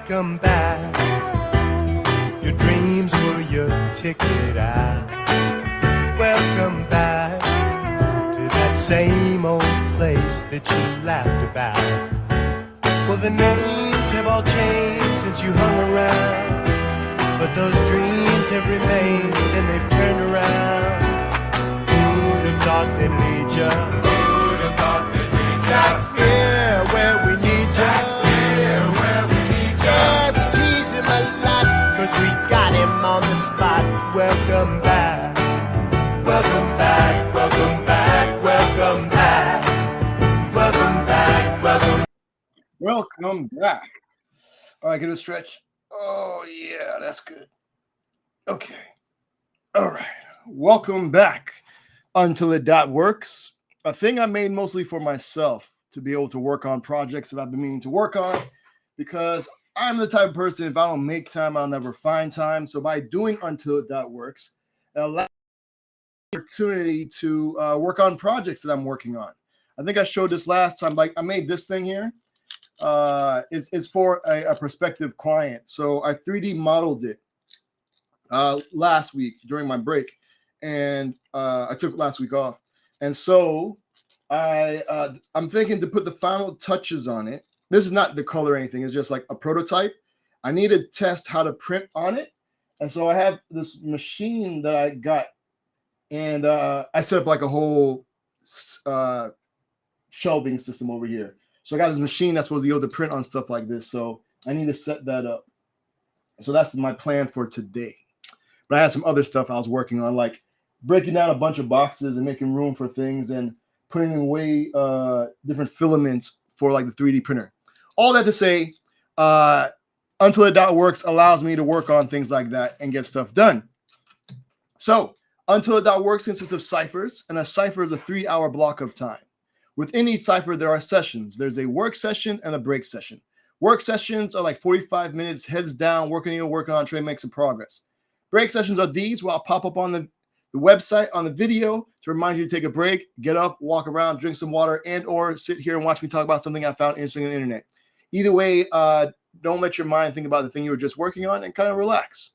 Welcome back. Your dreams were your ticket out. Welcome back to that same old place that you laughed about. Well, the names have all changed since you hung around, but those dreams have remained and they've turned around. Who'd have thought they'd lead ya? Who'd have thought they'd lead ya? Back here where we need ya. Yeah, the tease him a lot, 'cause we got him on the spot. Welcome back, welcome back, welcome back, welcome back, welcome back, welcome back. All right, get a stretch. Oh, yeah, that's good. Okay. All right. Welcome back. Untilit.works, a thing I made mostly for myself to be able to work on projects that I've been meaning to work on, because I'm the type of person, if I don't make time, I'll never find time. So by doing untilit.works, it allows me the opportunity to work on projects that I'm working on. I think I showed this last time. Like, I made this thing here. It's for a prospective client. So I 3D modeled it last week during my break, and I took last week off. And so I'm thinking to put the final touches on it. This is not the color or anything. It's just like a prototype. I need to test how to print on it. And so I have this machine that I got, and I set up like a whole shelving system over here. So I got this machine that's supposed to be able to print on stuff like this. So I need to set that up. So that's my plan for today. But I had some other stuff I was working on, like breaking down a bunch of boxes and making room for things and putting away different filaments for like the 3D printer. All that to say, untilit.works allows me to work on things like that and get stuff done. So untilit.works consists of ciphers, and a cipher is a 3-hour block of time. Within each cipher, there are sessions. There's a work session and a break session. Work sessions are like 45 minutes, heads down, working on, trying to make some progress. Break sessions are these, where I'll pop up on the website on the video to remind you to take a break, get up, walk around, drink some water, and or sit here and watch me talk about something I found interesting on the internet. Either way, don't let your mind think about the thing you were just working on and kind of relax.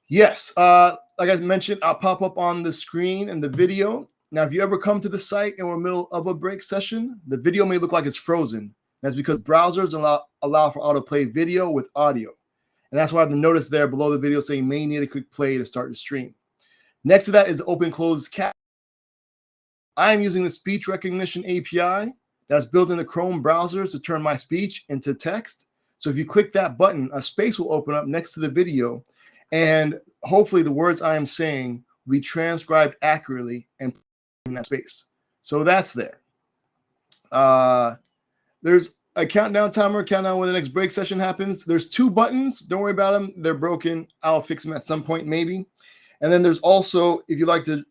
Yes, like I mentioned, I'll pop up on the screen and the video. Now, if you ever come to the site and we're in the middle of a break session, the video may look like it's frozen. That's because browsers allow for autoplay video with audio. And that's why I have the notice there below the video saying you may need to click play to start the stream. Next to that is the open close cap. I am using the speech recognition API that's built into Chrome browsers to turn my speech into text. So if you click that button, a space will open up next to the video, and hopefully the words I am saying will be transcribed accurately and put in that space. So that's there. There's a countdown timer, countdown when the next break session happens. There's 2 buttons. Don't worry about them. They're broken. I'll fix them at some point, maybe. And then there's also, if you'd like to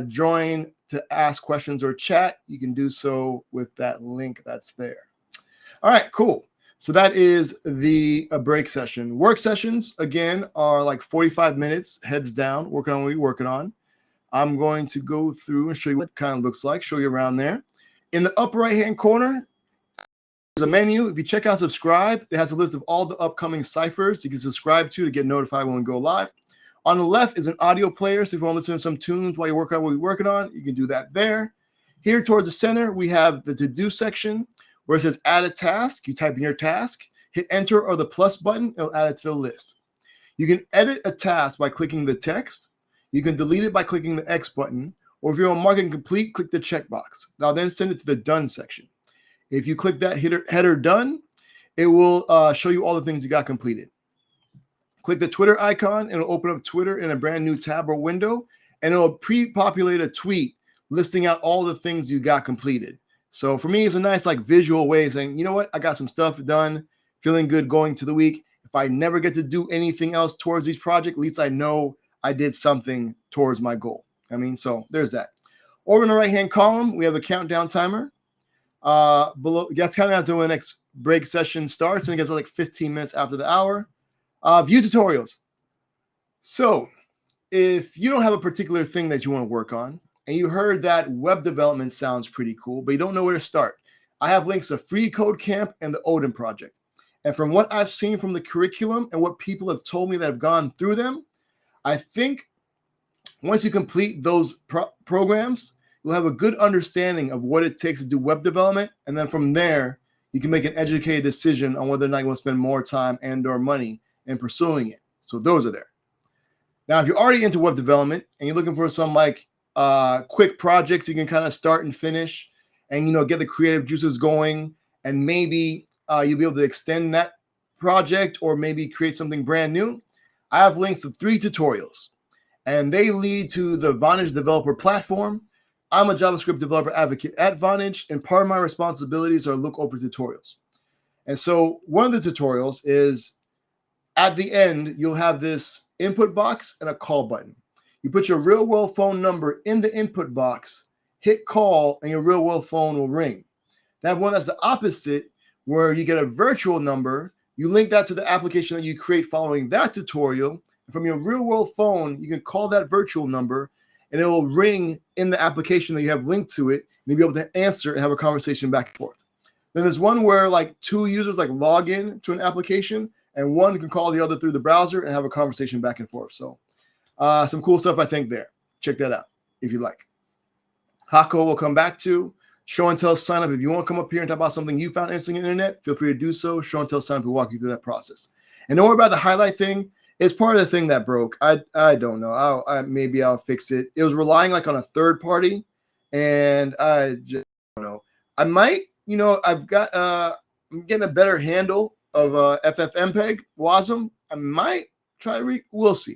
join to ask questions or chat, you can do so with that link that's there. All right, cool. So that is the break session. Work sessions, again, are like 45 minutes, heads down, working on what we're working on. I'm going to go through and show you what it kind of looks like, show you around there. In the upper right-hand corner, there's a menu. If you check out subscribe, it has a list of all the upcoming ciphers you can subscribe to get notified when we go live. On the left is an audio player, so if you want to listen to some tunes while you're working on what you're working on, you can do that there. Here towards the center, we have the to-do section where it says add a task. You type in your task, hit enter or the plus button, it'll add it to the list. You can edit a task by clicking the text. You can delete it by clicking the X button, or if you want to mark it complete, click the checkbox. Now then send it to the done section. If you click that header done, it will show you all the things you got completed. Click the Twitter icon, and it'll open up Twitter in a brand new tab or window, and it'll pre-populate a tweet listing out all the things you got completed. So for me, it's a nice like visual way of saying, you know what, I got some stuff done, feeling good going to the week. If I never get to do anything else towards these projects, at least I know I did something towards my goal. I mean, so there's that. Over in the right-hand column, we have a countdown timer. Below, that's counting down to the next break session starts, and it gets like 15 minutes after the hour. View tutorials. So if you don't have a particular thing that you want to work on, and you heard that web development sounds pretty cool, but you don't know where to start, I have links to Free Code Camp and the Odin project. And from what I've seen from the curriculum and what people have told me that have gone through them, I think once you complete those programs, you'll have a good understanding of what it takes to do web development. And then from there, you can make an educated decision on whether or not you want to spend more time and or money in pursuing it. So those are there. Now, if you're already into web development and you're looking for some like quick projects you can kind of start and finish and, get the creative juices going, and maybe you'll be able to extend that project or maybe create something brand new, I have links to 3 tutorials, and they lead to the Vonage developer platform. I'm a JavaScript developer advocate at Vonage, and part of my responsibilities are look over tutorials. And so one of the tutorials is at the end, you'll have this input box and a call button. You put your real world phone number in the input box, hit call, and your real world phone will ring. That one that's the opposite, where you get a virtual number, you link that to the application that you create following that tutorial. From your real world phone, you can call that virtual number and it will ring in the application that you have linked to it, and you'll be able to answer and have a conversation back and forth. Then there's one where like 2 users like log in to an application and one can call the other through the browser and have a conversation back and forth. So some cool stuff, I think, there. Check that out if you like. Hako will come back to. Show and tell sign up. If you want to come up here and talk about something you found interesting on the internet, feel free to do so. Show and tell sign up will walk you through that process. And don't worry about the highlight thing. It's part of the thing that broke. I don't know. Maybe I'll fix it. It was relying like on a third party, and I just don't know. I might, I've got I'm getting a better handle of FFmpeg WASM. I might try we'll see.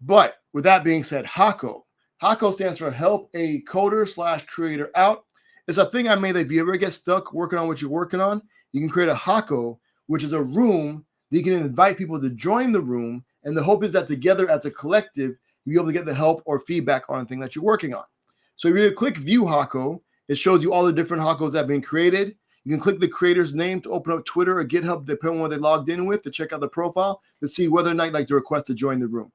But with that being said, Hako stands for Help a Coder / Creator Out. It's a thing I made that if you ever get stuck working on what you're working on, you can create a Hako, which is a room that you can invite people to join the room. And the hope is that together as a collective, you'll be able to get the help or feedback on a thing that you're working on. So if you click View Hako, it shows you all the different Hakos that have been created. You can click the creator's name to open up Twitter or GitHub, depending on what they logged in with, to check out the profile to see whether or not you'd like to request to join the room.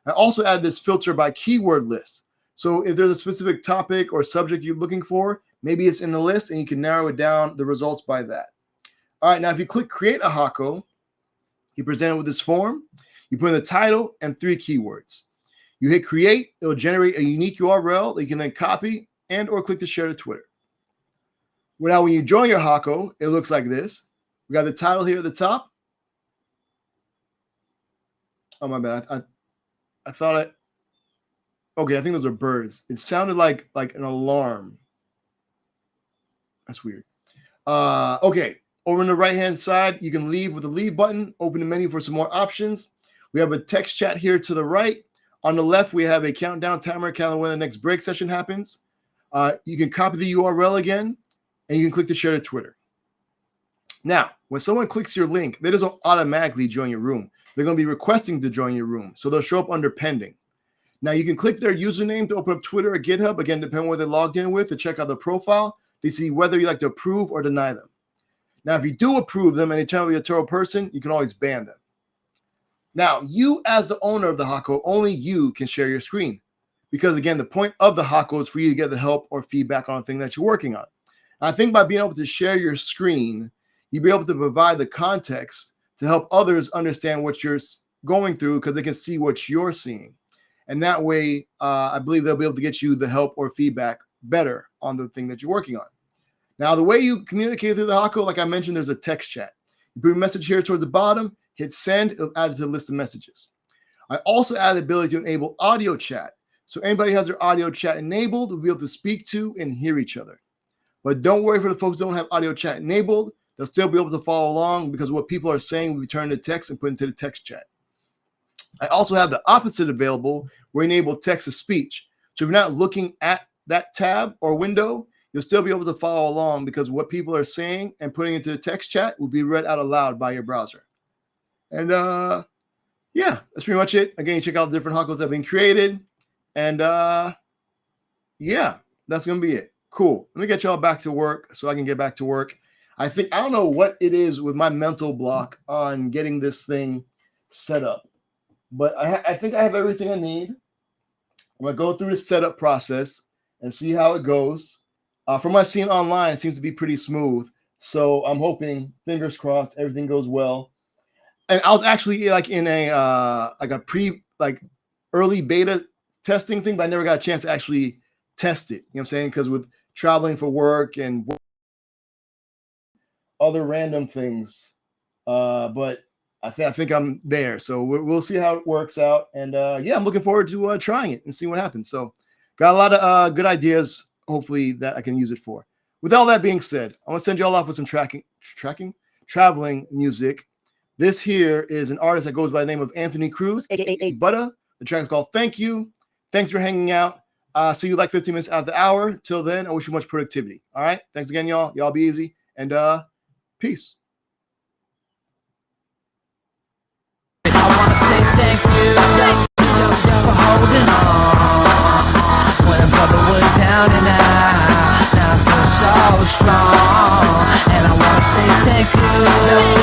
I also added this filter by keyword list. So if there's a specific topic or subject you're looking for, maybe it's in the list and you can narrow it down, the results by that. All right, now if you click create a Hako, you present it with this form. You put in the title and 3 keywords. You hit create, it'll generate a unique URL that you can then copy and or click to share to Twitter. Well, now when you join your Hako, it looks like this. We got the title here at the top. Oh, my bad. I thought okay, I think those are birds. It sounded like an alarm. That's weird. Okay, over on the right-hand side, you can leave with the leave button, open the menu for some more options. We have a text chat here to the right. On the left, we have a countdown timer calendar when the next break session happens. You can copy the URL again, and you can click to share to Twitter. Now, when someone clicks your link, they don't automatically join your room. They're going to be requesting to join your room, so they'll show up under pending. Now, you can click their username to open up Twitter or GitHub, again, depending on what they logged in with, to check out the profile to see whether you like to approve or deny them. Now, if you do approve them and they turn out to be a terrible person, you can always ban them. Now, you as the owner of the Hako, only you can share your screen. Because again, the point of the Hako is for you to get the help or feedback on a thing that you're working on. And I think by being able to share your screen, you'll be able to provide the context to help others understand what you're going through, because they can see what you're seeing. And that way, I believe they'll be able to get you the help or feedback better on the thing that you're working on. Now, the way you communicate through the Hako, like I mentioned, there's a text chat. You put a message here towards the bottom, hit send, it'll add it to the list of messages. I also add the ability to enable audio chat. So anybody who has their audio chat enabled will be able to speak to and hear each other. But don't worry for the folks who don't have audio chat enabled. They'll still be able to follow along, because what people are saying will be turned into text and put into the text chat. I also have the opposite available, where you enable text to speech. So if you're not looking at that tab or window, you'll still be able to follow along, because what people are saying and putting into the text chat will be read out aloud by your browser. And yeah, that's pretty much it. Again, check out the different Hakos that have been created. And yeah, that's going to be it. Cool. Let me get y'all back to work so I can get back to work. I don't know what it is with my mental block on getting this thing set up, but I think I have everything I need. I'm going to go through the setup process and see how it goes. From what I've seen online, it seems to be pretty smooth. So I'm hoping, fingers crossed, everything goes well. And I was actually like in a like a early beta testing thing, but I never got a chance to actually test it. You know what I'm saying? Because with traveling for work and other random things, but I think I'm there. So we'll see how it works out. And yeah, I'm looking forward to trying it and seeing what happens. So got a lot of good ideas, hopefully, that I can use it for. With all that being said, I want to send you all off with some traveling music. This here is an artist that goes by the name of Anthony Cruz, aka Butta. The track is called Thank You. Thanks for hanging out. See you like 15 minutes out of the hour. Till then, I wish you much productivity. All right. Thanks again, y'all. Y'all be easy. And peace. I wanna say thank you for holding on when a brother was down and out. Now I feel so strong, and I wanna say thank you.